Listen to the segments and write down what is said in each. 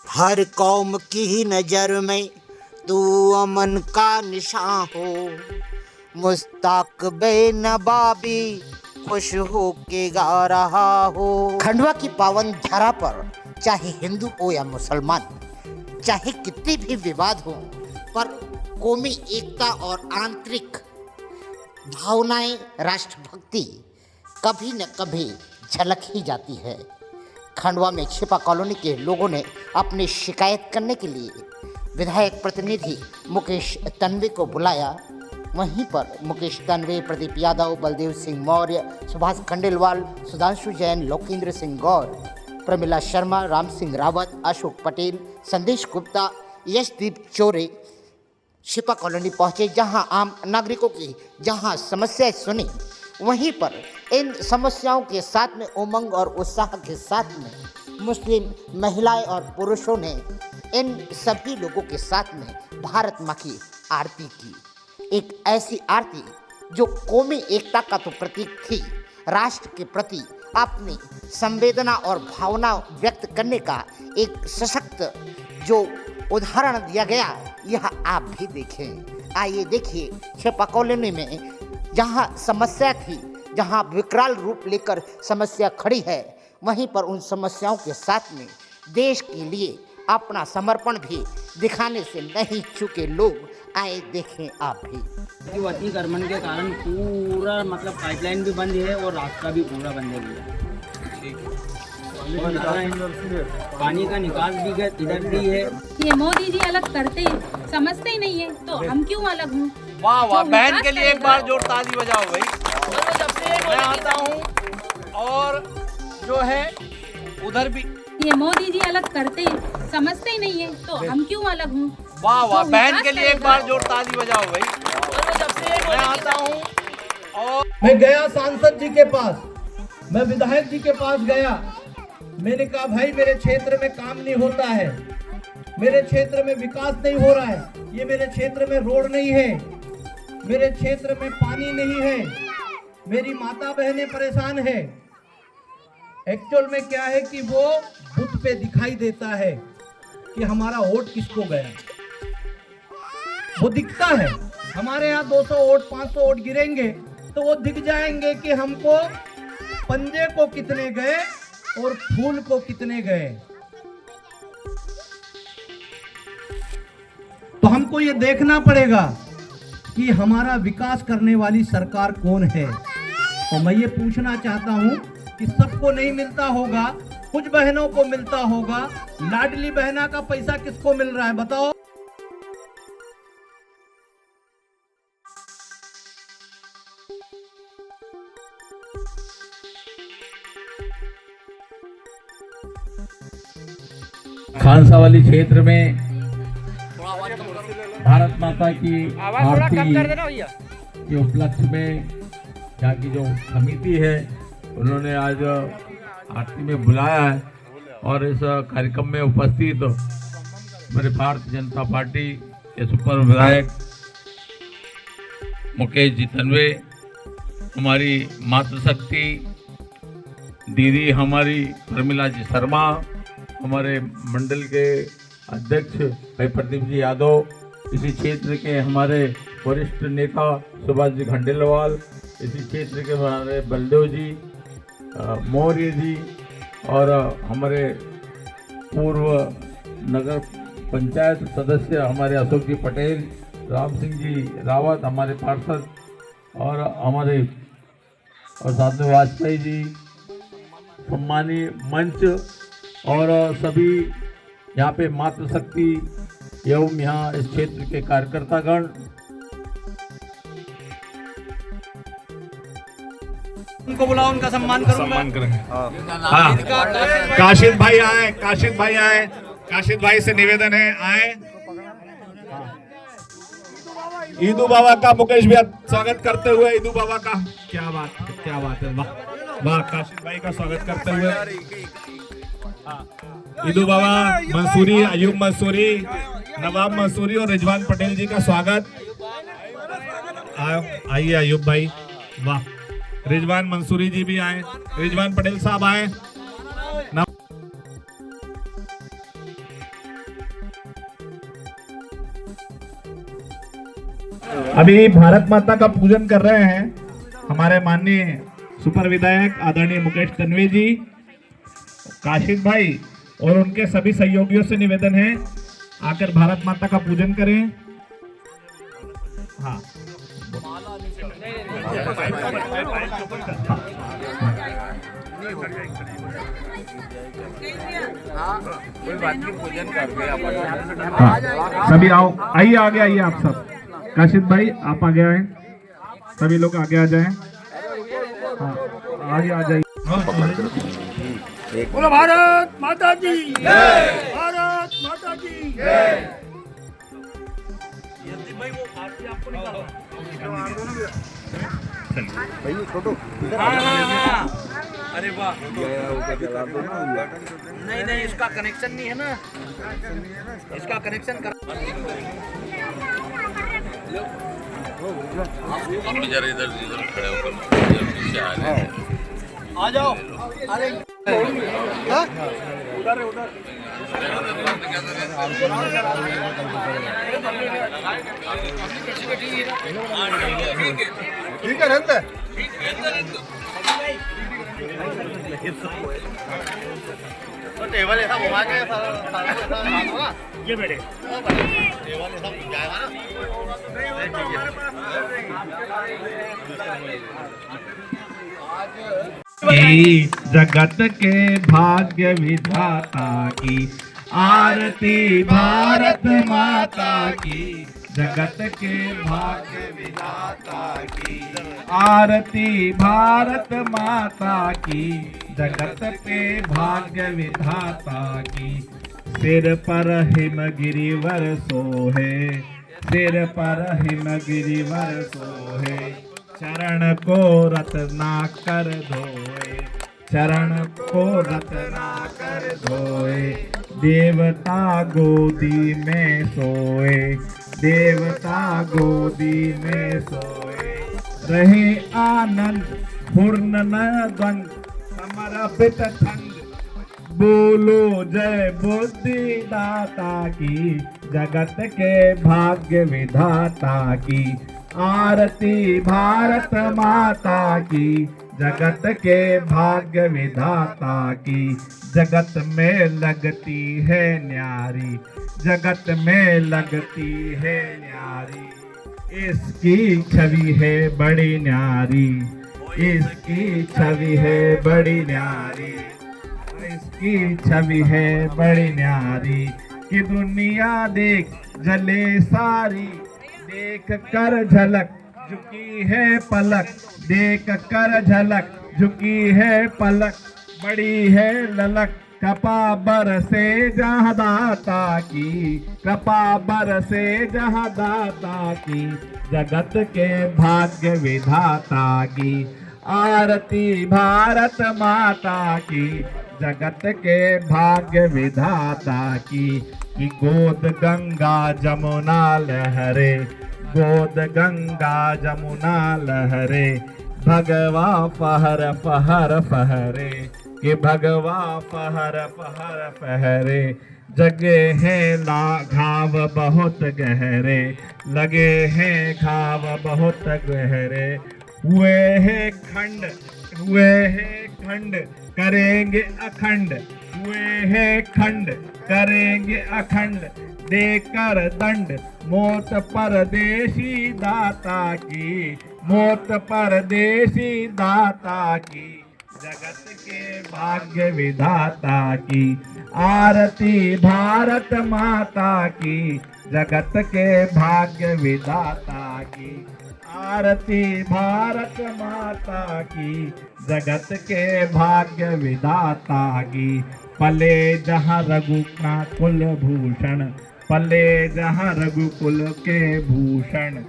हर कौम की ही नजर में तू अमन का निशान हो, मुस्ताक बेनवाबी खुश हो के गा रहा हो। खंडवा की पावन धरा पर चाहे हिंदू हो या मुसलमान, चाहे कितने भी विवाद हो, पर कौमी एकता और आंतरिक भावनाएं, राष्ट्रभक्ति कभी न कभी झलक ही जाती है। खंडवा में छिपा कॉलोनी के लोगों ने अपनी शिकायत करने के लिए विधायक प्रतिनिधि मुकेश तन्वे को बुलाया। वहीं पर मुकेश तन्वे, प्रदीप यादव, बलदेव सिंह मौर्य, सुभाष खंडेलवाल, सुधांशु जैन, लोकेंद्र सिंह गौर, प्रमिला शर्मा, राम सिंह रावत, अशोक पटेल, संदेश गुप्ता, यशदीप चोरे छिपा कॉलोनी पहुंचे, जहां आम नागरिकों की जहां समस्याएं सुनी, वहीं पर इन समस्याओं के साथ में उमंग और उत्साह के साथ में मुस्लिम महिलाएं और पुरुषों ने इन सभी लोगों के साथ में भारत माँ की आरती की। एक ऐसी आरती जो कौमी एकता का तो प्रतीक थी, राष्ट्र के प्रति अपनी संवेदना और भावना व्यक्त करने का एक सशक्त जो उदाहरण दिया गया, यह आप भी देखें। आइए देखिए, छिपा कॉलोनी में जहाँ समस्या थी, जहाँ विकराल रूप लेकर समस्या खड़ी है, वहीं पर उन समस्याओं के साथ में देश के लिए अपना समर्पण भी दिखाने से नहीं चूके लोग। आए देखें आप भी। अतिक्रमण के कारण पूरा मतलब पाइपलाइन भी बंद है और रास्ता भी पूरा बंद है भैया। पानी का निकास भी इधर भी है। ये मोदी जी अलग करते हैं, समझते ही नहीं है, तो हम क्यों अलग हूँ। वाह वाह, बहन के लिए एक बार जोर ताली बजाओ भाई। मैं आता हूँ और जो है उधर भी ये मोदी जी अलग करते हैं, समझते ही नहीं है, तो हम क्यों अलग हूँ। वाह वाह, बहन के लिए एक बार जोर ताली बजाओ भाई। मैं आता हूँ और मैं गया सांसद जी के पास, मैं विधायक जी के पास गया। मैंने कहा भाई मेरे क्षेत्र में काम नहीं होता है, मेरे क्षेत्र में विकास नहीं हो रहा है, ये मेरे क्षेत्र में रोड नहीं है, मेरे क्षेत्र में पानी नहीं है, मेरी माता बहनें परेशान है। एक्चुअल में क्या है कि वो बूथ पे दिखाई देता है कि हमारा वोट किसको गया, वो दिखता है। हमारे यहाँ 200 वोट 500 वोट गिरेंगे तो वो दिख जाएंगे कि हमको पंजे को कितने गए और फूल को कितने गए। तो हमको ये देखना पड़ेगा कि हमारा विकास करने वाली सरकार कौन है। तो मैं ये पूछना चाहता हूं कि सबको नहीं मिलता होगा, कुछ बहनों को मिलता होगा। लाडली बहना का पैसा किसको मिल रहा है बताओ। खानसावली क्षेत्र में भारत माता की आरती के उपलक्ष्य में यहाँ की जो समिति है उन्होंने आज आरती में बुलाया है और इस कार्यक्रम में उपस्थित मेरे भारतीय जनता पार्टी के सुपर विधायक मुकेश जी तन्वे, हमारी मातृशक्ति दीदी हमारी प्रमिला जी शर्मा, हमारे मंडल के अध्यक्ष भाई प्रदीप जी यादव, इसी क्षेत्र के हमारे वरिष्ठ नेता सुभाष जी खंडेलवाल, इसी क्षेत्र के हमारे बलदेव जी मौर्य जी और हमारे पूर्व नगर पंचायत सदस्य हमारे अशोक जी पटेल, राम सिंह जी रावत हमारे पार्षद और हमारे और साथ में वाजपेयी जी, सम्मानी मंच और सभी यहाँ पे मातृशक्ति एवं यहाँ इस क्षेत्र के कार्यकर्तागण, उनको बुलाओ, उनका सम्मान करेंगे। हाँ, काशिद भाई आए, काशिद भाई आए, काशिद भाई से निवेदन है आए। ईदू बाबा का मुकेश भी स्वागत करते हुए, ईदू बाबा का क्या बात है, वाह वाह, काशिद भाई का स्वागत करते हुए ईदू बाबा मंसूरी, अयूब मंसूरी, नवाब मंसूरी और रिजवान पटेल जी का स्वागत। आइए अयूब भाई, वाह, रिजवान मंसूरी जी भी आए, रिजवान पटेल साहब आए। अभी भारत माता का पूजन कर रहे हैं हमारे माननीय सुपर विधायक आदरणीय मुकेश तन्वी जी, काशिद भाई और उनके सभी सहयोगियों से निवेदन है आकर भारत माता का पूजन करें। हाँ हाँ, सभी आओ, आइए आगे आइए आप सब। काशिद भाई आप आगे आए, सभी लोग आगे आ जाएं। हाँ आगे आ जाइए। बोलो भारत माता की जय, भारत माता की जय। अरे वाह, नहीं नहीं इसका कनेक्शन नहीं है ना, इसका कनेक्शन कर इधर इधर इधर खड़े होकर पीछे आ रहे हैं। आ जाओ। अरे उधर उधर ठीक है रहता है। तो टेबल ऐसा घुमा के ये बैठे टेबल ऐसा घूम जाएगा ना। जगत के भाग्य विधाता की आरती भारत माता की, जगत के भाग्य विधाता की आरती भारत माता की, जगत के भाग्य विधाता की। सिर पर हिमगिरिवर सोहे, सिर पर हिमगिरिवर सोहे, चरण को रत्नाकर धोए, चरण को रत्नाकर धोए। देवता गोदी में सोए, देवता गोदी में सोए। रहे आनंद पूर्ण न द्वंद, समर्पित छंद, बोलो जय बुद्धि दाता की, जगत के भाग्य विधाता की। आरती भारत माता की, जगत के भाग्य विधाता की। जगत में लगती है न्यारी, जगत में लगती है न्यारी। इसकी छवि है बड़ी न्यारी, इसकी छवि है बड़ी न्यारी, इसकी छवि है बड़ी न्यारी। कि दुनिया देख जले सारी, देख कर झलक झुकी है पलक, देख कर झलक झुकी है पलक। बड़ी है ललक कृपा बरसे जहाँ दाता की, कृपा बरसे जहाँ दाता की। जगत के भाग्य विधाता की, आरती भारत माता की, जगत के भाग्य विधाता की। कि गोद गंगा जमुना लहरे, गोद गंगा जमुना लहरे, भगवा फहर फहर फहरे, कि भगवा फहर फहर फहरे। जगे हैं घाव बहुत गहरे, लगे हैं घाव बहुत गहरे। हुए हैं खंड, हुए हैं खंड, करेंगे अखंड, हुए हैं खंड, करेंगे अखंड। देकर दंड मौत परदेसी दाता की, मौत परदेसी दाता की। जगत के भाग्य विधाता की, आरती भारत माता की, जगत के भाग्य विधाता की। आरती भारत माता की, जगत के भाग्य विधाता की। पले जहाँ रघुनाथ कुल भूषण, पले जहाँ रघुकुल के भूषण।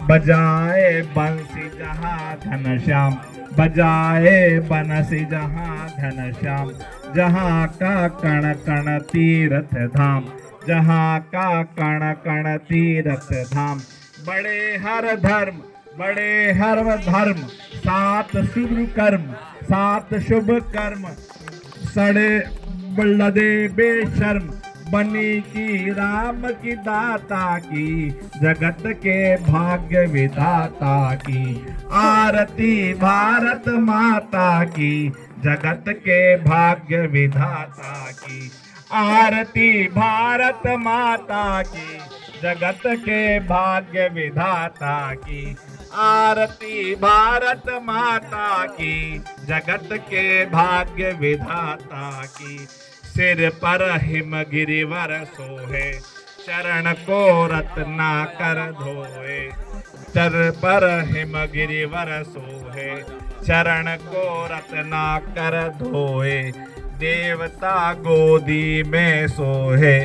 बजाए बंसी जहाँ घनश्याम, बजाए बंसी जहाँ घनश्याम। जहाँ का कण कण तीर्थ धाम, जहाँ का कण कण तीर्थ धाम। बड़े हर धर्म, बड़े हर धर्म, सात शुभ कर्म, सात शुभ कर्म। सड़े लदे बेशर्म, बनी की राम की दाता की, जगत के भाग्य विधाता की। आरती भारत माता की, जगत के भाग्य विधाता की। आरती भारत माता की, जगत के भाग्य विधाता की। आरती भारत माता की, जगत के भाग्य विधाता की। सिर पर हिमगिरिवर सोहे, चरण को रत्नाकर धोए। सिर पर हिमगिरिवर सोहे, चरण को रत्नाकर धोए। देवता गोदी में सोहे,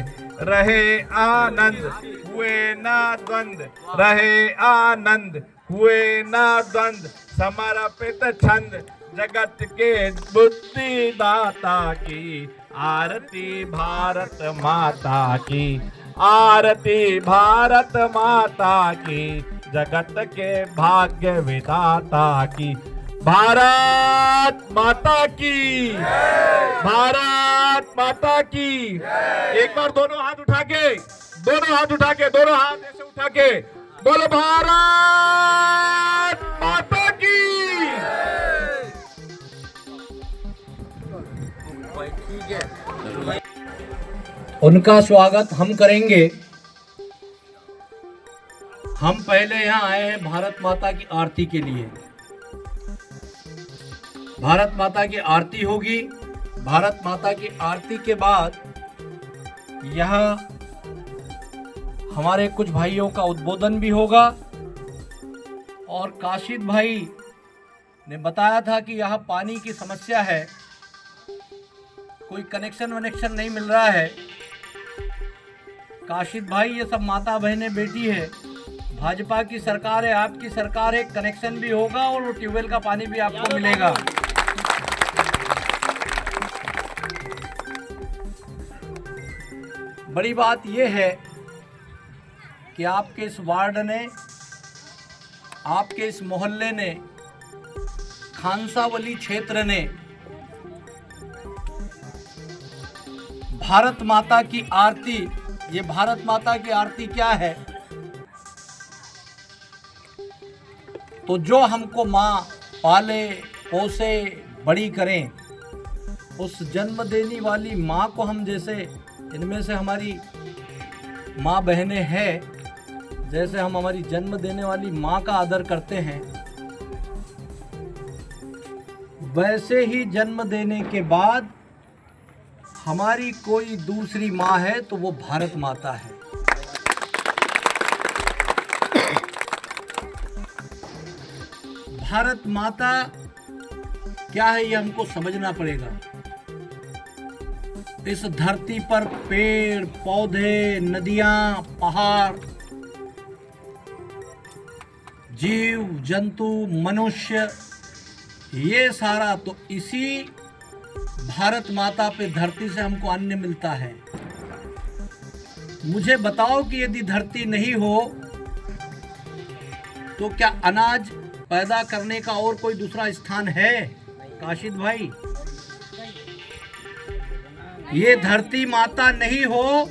रहे आनंद हुए ना द्वंद। रहे आनंद हुए ना द्वंद, समर्पित छंद जगत के बुद्धि दाता की। आरती भारत माता की, आरती भारत माता की, जगत के भाग्य विधाता की। भारत माता की, भारत माता की। एक बार दोनों हाथ उठा के, दोनों हाथ उठा के, दोनों हाथ ऐसे उठा के बोलो भारत माता की। उनका स्वागत हम करेंगे। हम पहले यहाँ आए हैं भारत माता की आरती के लिए। भारत माता की आरती होगी। भारत माता की आरती के बाद यहाँ हमारे कुछ भाइयों का उद्बोधन भी होगा। और काशिद भाई ने बताया था कि यहाँ पानी की समस्या है, कोई कनेक्शन वनेक्शन नहीं मिल रहा है। काशिद भाई, ये सब माता बहनें बेटी है, भाजपा की सरकार है, आपकी सरकार है, कनेक्शन भी होगा और ट्यूबवेल का पानी भी आपको मिलेगा। बड़ी बात यह है कि आपके इस वार्ड ने, आपके इस मोहल्ले ने, खानसावली क्षेत्र ने भारत माता की आरती, ये भारत माता की आरती क्या है? तो जो हमको माँ पाले पोसे बड़ी करें, उस जन्म देने वाली माँ को हम, जैसे इनमें से हमारी माँ बहनें हैं, जैसे हम हमारी जन्म देने वाली माँ का आदर करते हैं, वैसे ही जन्म देने के बाद हमारी कोई दूसरी माँ है तो वो भारत माता है। भारत माता क्या है ये हमको समझना पड़ेगा। इस धरती पर पेड़ पौधे, नदियां, पहाड़, जीव जंतु, मनुष्य, ये सारा तो इसी भारत माता पे, धरती से हमको अन्न मिलता है। मुझे बताओ कि यदि धरती नहीं हो तो क्या अनाज पैदा करने का और कोई दूसरा स्थान है? काशिद भाई, ये धरती माता नहीं हो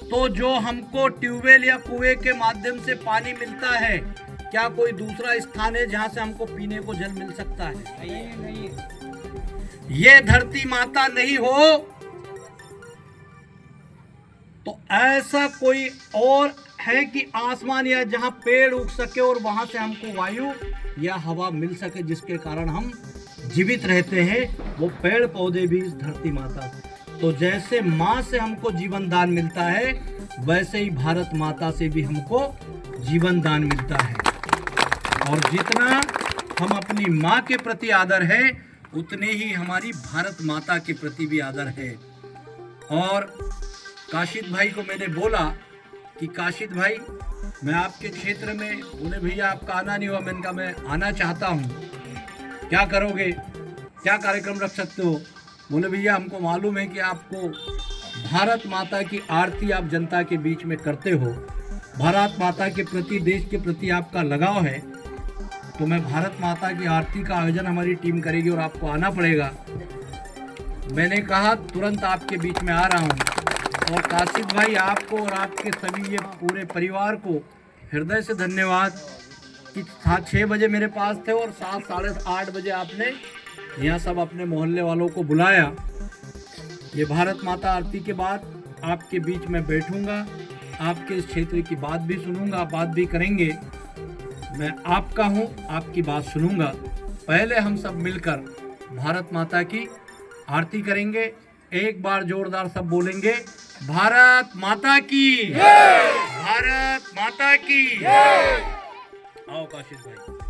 तो जो हमको ट्यूबवेल या कुएं के माध्यम से पानी मिलता है, क्या कोई दूसरा स्थान है जहां से हमको पीने को जल मिल सकता है? नहीं। ये धरती माता नहीं हो तो ऐसा कोई और है कि आसमान या जहां पेड़ उग सके और वहां से हमको वायु या हवा मिल सके जिसके कारण हम जीवित रहते हैं, वो पेड़ पौधे भी इस धरती माता। तो जैसे माँ से हमको जीवन दान मिलता है, वैसे ही भारत माता से भी हमको जीवन दान मिलता है। और जितना हम अपनी माँ के प्रति आदर है, उतने ही हमारी भारत माता के प्रति भी आदर है। और काशिद भाई को मैंने बोला कि काशिद भाई, मैं आपके क्षेत्र में, बोले भैया आपका आना नहीं हुआ। मैंने कहा मैं आना चाहता हूँ, क्या करोगे, क्या कार्यक्रम रख सकते हो? बोले भैया हमको मालूम है कि आपको भारत माता की आरती आप जनता के बीच में करते हो, भारत माता के प्रति, देश के प्रति आपका लगाव है, तो मैं भारत माता की आरती का आयोजन हमारी टीम करेगी और आपको आना पड़ेगा। मैंने कहा तुरंत आपके बीच में आ रहा हूँ। और काशिद भाई आपको और आपके सभी ये पूरे परिवार को हृदय से धन्यवाद कि 6 बजे मेरे पास थे और 7 साढ़े 8 बजे आपने यहाँ सब अपने मोहल्ले वालों को बुलाया। ये भारत माता आरती के बाद आपके बीच में बैठूंगा, आपके इस क्षेत्र की बात भी सुनूंगा, बात भी करेंगे। मैं आपका हूँ, आपकी बात सुनूंगा। पहले हम सब मिलकर भारत माता की आरती करेंगे। एक बार जोरदार सब बोलेंगे, भारत माता की, भारत माता की। आओ काशिद भाई।